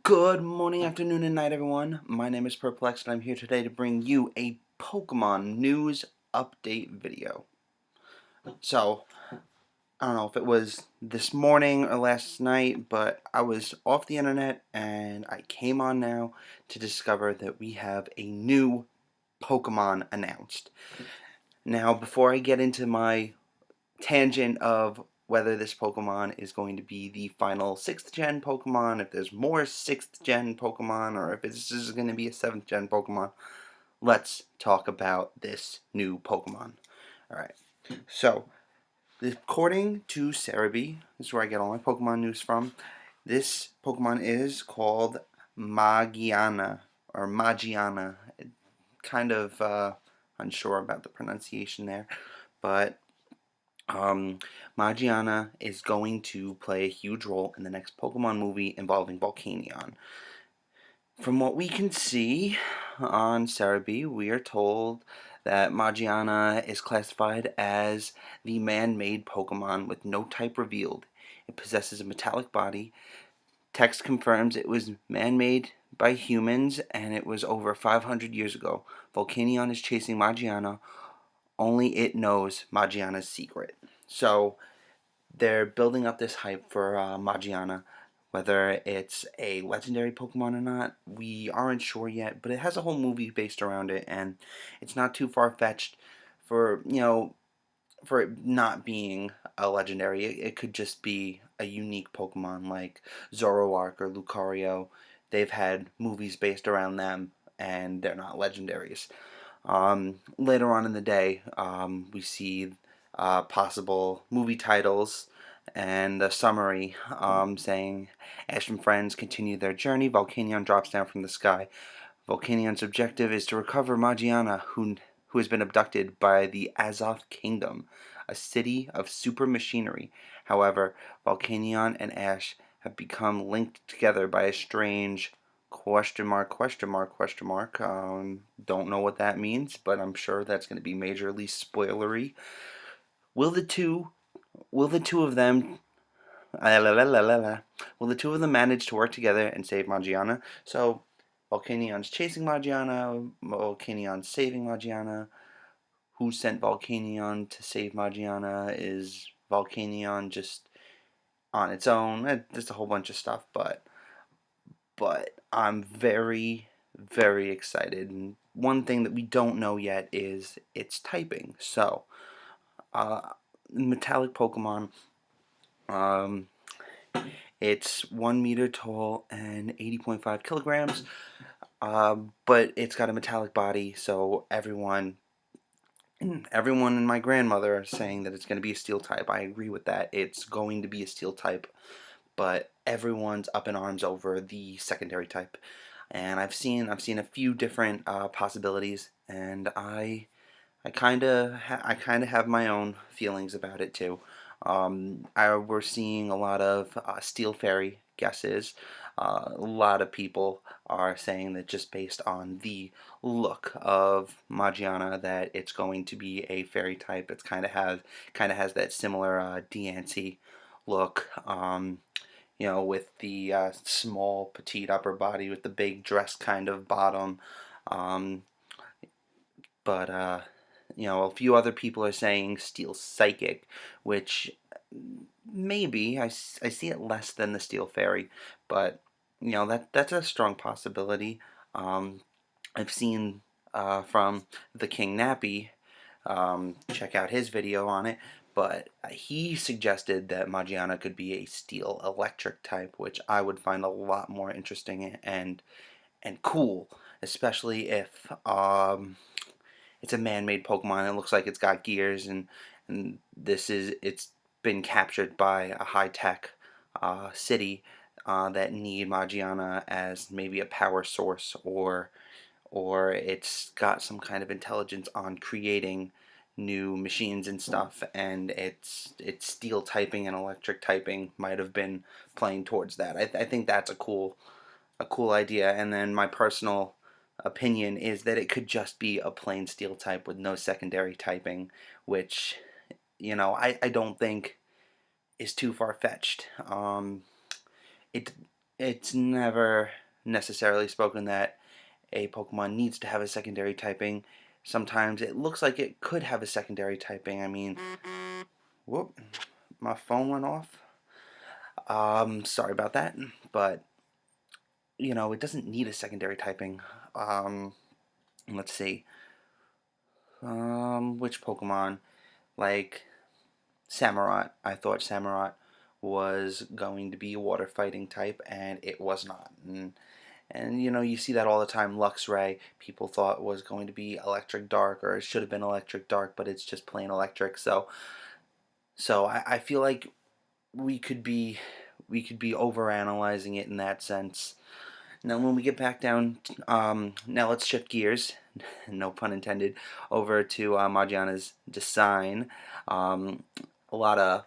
Good morning, afternoon, and night, everyone. My name is Perplexed, and I'm here today to bring you a Pokemon news update video. So, I don't know if it was this morning or last night, but I was off the internet and I came on now to discover that we have a new Pokemon announced. Now, before I get into my tangent of whether this Pokemon is going to be the final 6th gen Pokemon, if there's more 6th gen Pokemon, or if this is going to be a 7th gen Pokemon, let's talk about this new Pokemon. Alright, so according to Cerebi, this is where I get all my Pokemon news from, this Pokemon is called Magiana, or Magiana. Kind of unsure about the pronunciation there, but Magiana is going to play a huge role in the next Pokemon movie involving Volcanion. From what we can see on Cerebi, we are told that Magiana is classified as the man-made Pokemon with no type revealed. It possesses a metallic body. Text confirms it was man-made by humans and it was over 500 years ago. Volcanion is chasing Magiana. Only it knows Magiana's secret. So they're building up this hype for Magiana. Whether it's a legendary Pokemon or not, we aren't sure yet, but it has a whole movie based around it, and it's not too far-fetched for, for it not being a legendary. It could just be a unique Pokemon like Zoroark or Lucario. They've had movies based around them, and they're not legendaries. Later on in the day, we see possible movie titles and a summary saying Ash and friends continue their journey. Volcanion drops down from the sky. Volcanion's objective is to recover Magiana, who has been abducted by the Azoth Kingdom, a city of super machinery. However, Volcanion and Ash have become linked together by a strange question mark, question mark, question mark. Don't know what that means, but I'm sure that's going to be majorly spoilery. Will the two will the two of them will the two of them manage to work together and save Magiana? So Volcanion's chasing Magiana, Volcanion's saving Magiana. Who sent Volcanion to save Magiana? Is Volcanion just on its own? There's a whole bunch of stuff, but I'm very, very excited. And one thing that we don't know yet is its typing. So, metallic Pokemon, um, it's 1 meter tall and 80.5 kilograms, but it's got a metallic body, so everyone and my grandmother are saying that it's going to be a steel type. I agree with that. It's going to be a steel type, but everyone's up in arms over the secondary type. And I've seen a few different possibilities, and I kind of have my own feelings about it too. We're seeing a lot of Steel Fairy guesses. A lot of people are saying that just based on the look of Magiana, that it's going to be a fairy type. It's kind of has that similar Diancie look. With the small petite upper body with the big dress kind of bottom. Um, but a few other people are saying Steel Psychic, which maybe I see it less than the Steel Fairy, but that's a strong possibility. Um, I've seen from the King Nappy, check out his video on it, but he suggested that Magiana could be a Steel Electric type, which I would find a lot more interesting and cool, especially if it's a man-made Pokemon. It looks like it's got gears, and it's been captured by a high-tech city that need Magiana as maybe a power source, or it's got some kind of intelligence on creating new machines and stuff, and it's steel typing and electric typing might have been playing towards that. I think that's a cool idea. And then my personal opinion is that it could just be a plain steel type with no secondary typing, which I don't think is too far-fetched. It it's never necessarily spoken that a Pokemon needs to have a secondary typing. Sometimes it looks like it could have a secondary typing. I mean, whoop, my phone went off. Sorry about that, but it doesn't need a secondary typing. Um, let's see. Which Pokemon? Like Samurott. I thought Samurott was going to be a water fighting type, and it was not. And you see that all the time. Luxray, people thought was going to be electric dark, or it should have been electric dark, but it's just plain electric. So I feel like we could be we could be overanalyzing it in that sense. Now, when we get back down, now let's shift gears, no pun intended, over to Margiana's design. Um, a lot of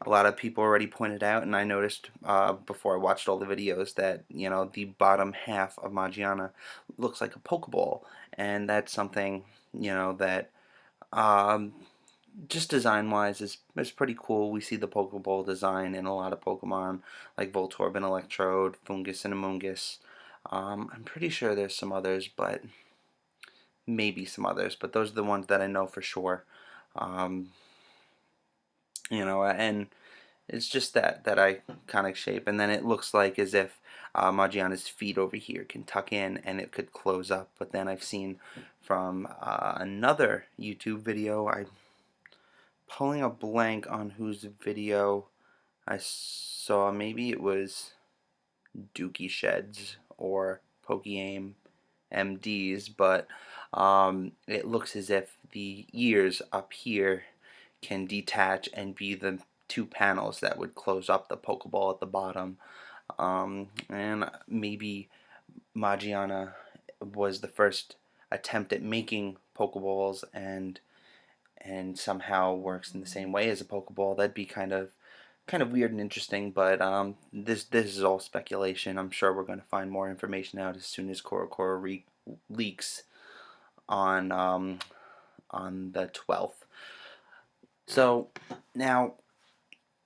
a lot of people already pointed out, and I noticed before I watched all the videos that the bottom half of Magiana looks like a Pokeball, and that's something that um, just design-wise is pretty cool. We see the Pokeball design in a lot of Pokemon, like Voltorb and Electrode, Fungus and Amoonguss. I'm pretty sure there's some others, but maybe some others, but those are the ones that I know for sure. Um, and it's just that I kind of shape, and then it looks like as if Magiana's feet over here can tuck in and it could close up. But then I've seen from another YouTube video, I'm pulling a blank on whose video I saw. Maybe it was Dookie Sheds or PokeAim MDs, but it looks as if the ears up here can detach and be the two panels that would close up the Pokeball at the bottom. And maybe Magiana was the first attempt at making Pokeballs and somehow works in the same way as a Pokeball. That'd be kind of weird and interesting, but this is all speculation. I'm sure we're going to find more information out as soon as CoroCoro leaks on the 12th. So now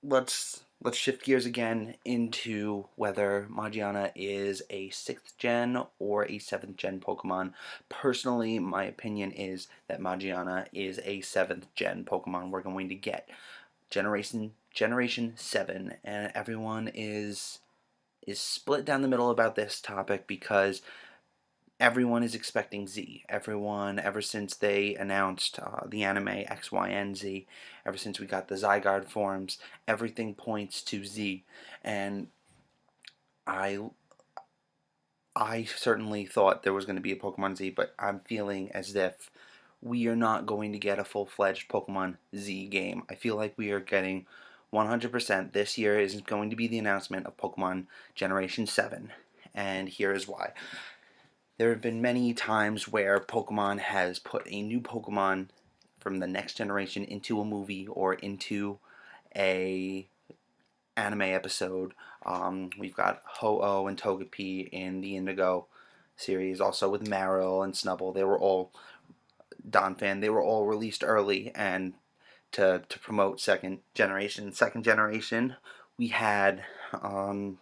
let's shift gears again into whether Magiana is a 6th gen or a 7th gen Pokemon. Personally, my opinion is that Magiana is a 7th gen Pokemon. We're going to get Generation 7, and everyone is split down the middle about this topic because everyone is expecting Z. Everyone, ever since they announced the anime X, Y, and Z, ever since we got the Zygarde forms, everything points to Z. And I I certainly thought there was going to be a Pokemon Z, but I'm feeling as if we are not going to get a full-fledged Pokemon Z game. I feel like we are getting 100%. This year is going to be the announcement of Pokemon Generation 7, and here is why. There have been many times where Pokemon has put a new Pokemon from the next generation into a movie or into a anime episode. We've got Ho-Oh and Togepi in the Indigo series, also with Marill and Snubbull. They were all Donphan. They were all released early, and to promote second generation. Second generation, we had um,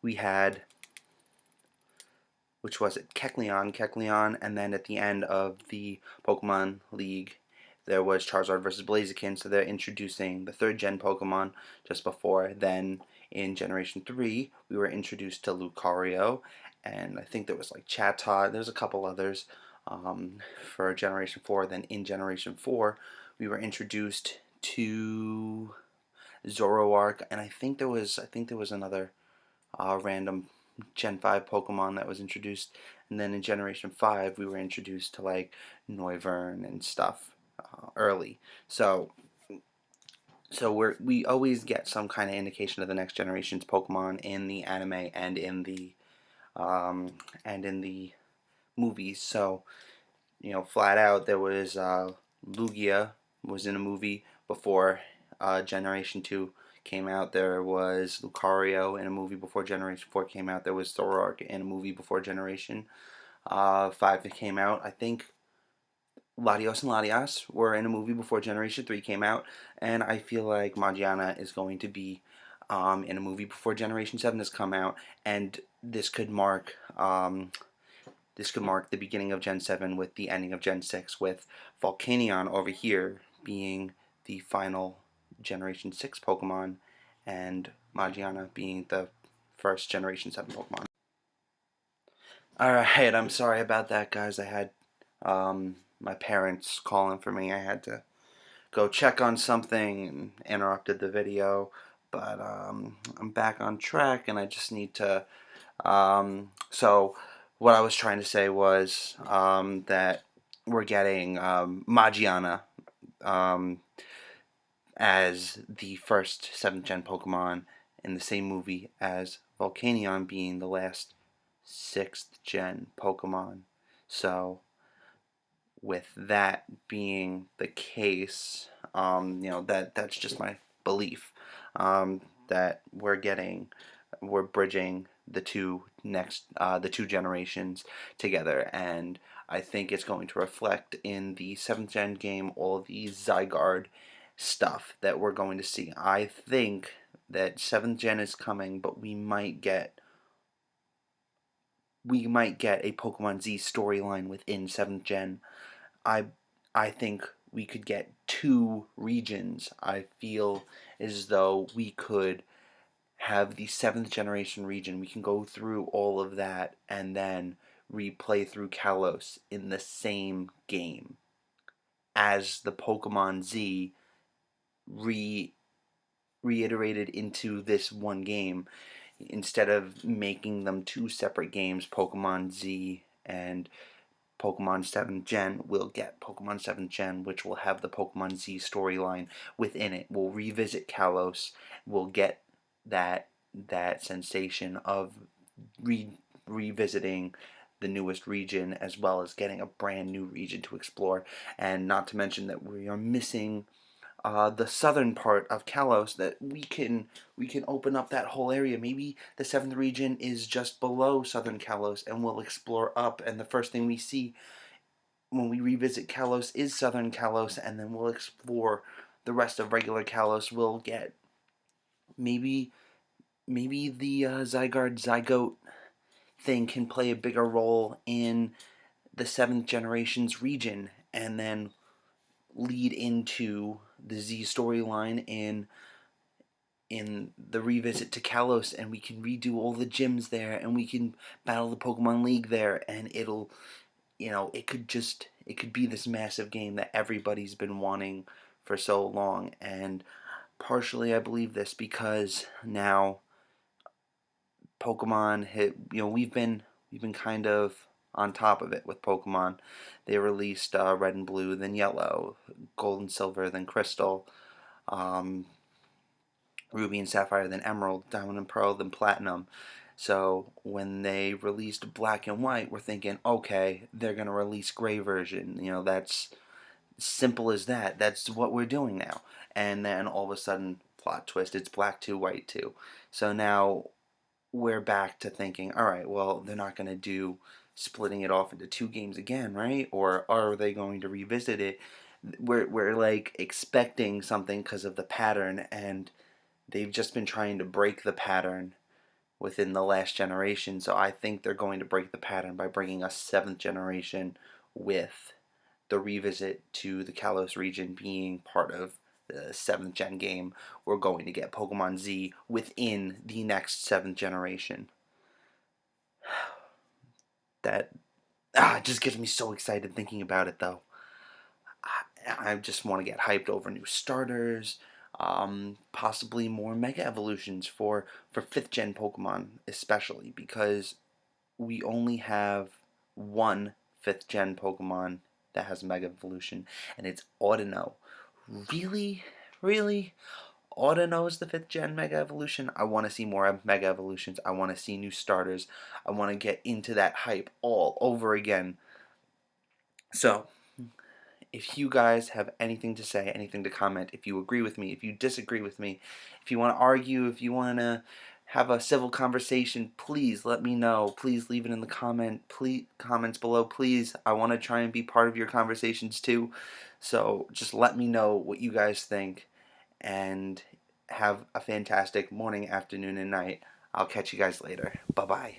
we had which was it? Kecleon, and then at the end of the Pokemon League, there was Charizard versus Blaziken, so they're introducing the 3rd gen Pokemon just before. Then in Generation 3, we were introduced to Lucario, and I think there was like Chatot, there's a couple others for Generation 4. Then in Generation 4, we were introduced to Zoroark, and I think there was another random Gen 5 Pokemon that was introduced, and then in Generation 5 we were introduced to like Noivern and stuff early. So we always get some kind of indication of the next generation's Pokemon in the anime and in the movies. So flat out there was Lugia was in a movie before Generation 2 came out. There was Lucario in a movie before Generation 4 came out. There was Zoroark in a movie before Generation 5 that came out. I think Latios and Latias were in a movie before Generation 3 came out. And I feel like Magiana is going to be in a movie before Generation 7 has come out, and this could mark the beginning of Gen 7 with the ending of Gen 6, with Volcanion over here being the final Generation 6 Pokemon, and Magiana being the first Generation 7 Pokemon. Alright, I'm sorry about that, guys. I had my parents calling for me. I had to go check on something and interrupted the video. But I'm back on track, and I just need to. So, what I was trying to say was that we're getting Magiana as the first 7th gen Pokemon in the same movie as Volcanion being the last 6th gen Pokemon. So, with that being the case, that's just my belief, that we're bridging the two generations together, and I think it's going to reflect in the 7th gen game all the Zygarde stuff that we're going to see. I think that 7th gen is coming, but we might get a Pokemon Z storyline within 7th gen. I I think we could get 2 regions. I feel as though we could have the 7th generation region. We can go through all of that and then replay through Kalos in the same game as the Pokemon Z re reiterated into this one game, instead of making them 2 separate games. Pokemon Z and Pokemon 7th Gen, we'll get Pokemon 7th Gen, which will have the Pokemon Z storyline within it. We'll revisit Kalos. We'll get that sensation of revisiting the newest region, as well as getting a brand new region to explore. And not to mention that we are missing the southern part of Kalos, that we can open up that whole area. Maybe the 7th region is just below southern Kalos, and we'll explore up, and the first thing we see when we revisit Kalos is southern Kalos, and then we'll explore the rest of regular Kalos. We'll get maybe the Zygarde Zygote thing can play a bigger role in the 7th generation's region, and then lead into the Z storyline in the revisit to Kalos, and we can redo all the gyms there, and we can battle the Pokemon League there, and it could be this massive game that everybody's been wanting for so long. And partially I believe this because now Pokemon hit, we've been kind of on top of it with Pokemon. They released Red and Blue, then Yellow, Gold and Silver, then Crystal, um, Ruby and Sapphire, then Emerald, Diamond and Pearl, then Platinum. So when they released Black and White, we're thinking, okay, they're gonna release Gray version. That's simple as that. That's what we're doing now. And then all of a sudden, plot twist, it's Black 2, White 2. So now we're back to thinking, all right, well, they're not gonna do splitting it off into 2 games again, right? Or are they going to revisit it? We're like expecting something because of the pattern, and they've just been trying to break the pattern within the last generation. So I think they're going to break the pattern by bringing us 7th generation, with the revisit to the Kalos region being part of the 7th gen game. We're going to get Pokemon Z within the next 7th generation. That it just gets me so excited thinking about it, though. I just want to get hyped over new starters, possibly more Mega Evolutions for 5th gen Pokemon, especially because we only have one 5th gen Pokemon that has Mega Evolution, and it's Audino. Really? Really? Audino is the 5th gen Mega Evolution? I want to see more Mega Evolutions. I want to see new starters. I want to get into that hype all over again. So, if you guys have anything to say, anything to comment, if you agree with me, if you disagree with me, if you want to argue, if you want to have a civil conversation, please let me know. Please leave it in the comments below, please. I want to try and be part of your conversations too. So just let me know what you guys think, and have a fantastic morning, afternoon, and night. I'll catch you guys later. Bye bye.